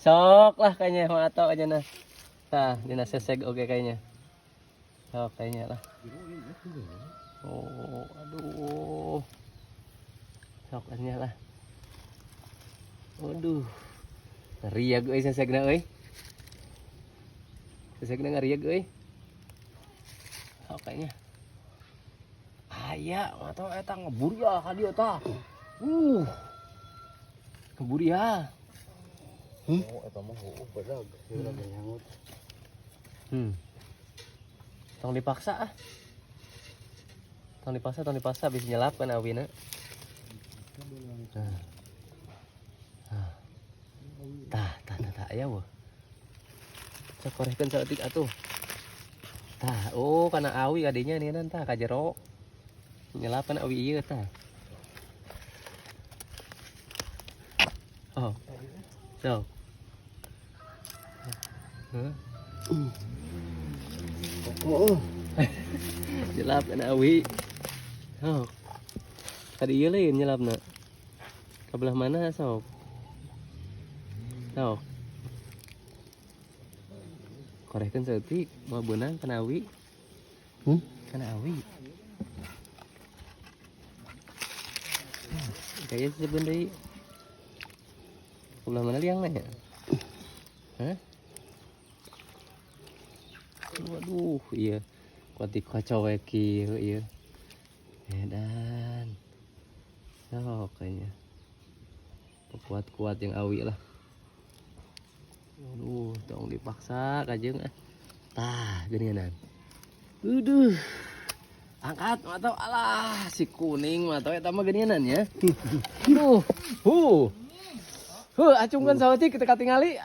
Sok lah kayaknya mato aja nah. Nah, dina seseg oke kayaknya. Sok kayaknya lah. Oh, aduh. Sok kayaknya lah. Waduh. Ngeriag euy sesegna euy. Sesegna ngeriag euy. Sok kayaknya. Aya, mato eta ngebur ya ka dieu tah. Ngebur ya. Oh, eta mah bedag, bedag nyangut. Tong dipaksa ah. Tong dipaksa bisa nyelap kan awina. Tah aya weh. Cek korehkeun saeutik atuh. Tah, oh kana awi adinya nih tah ka jero. Nyelapan awi ieu tah. Oh. So. Oh. Nyelap kana awi. Oh. Tadi ieu lain nyelapna. Ka belah mana sok? Sok. Korehkeun saeutik, moal beunang kana awi. Kana awi. Kayak sebeun deui. Belah mana liang nanya? Hah? Waduh, iya. Kuat dikocok kieu ieu. Edan. Sok kayaknya. Kuat-kuat yang awi lah. Waduh, tong dipaksa kajeng ah. Tah, geuningan. Waduh. Angkat matau alah si kuning matau eta mah geuningan ya. Duh. Acungkeun saeutik kita katingali.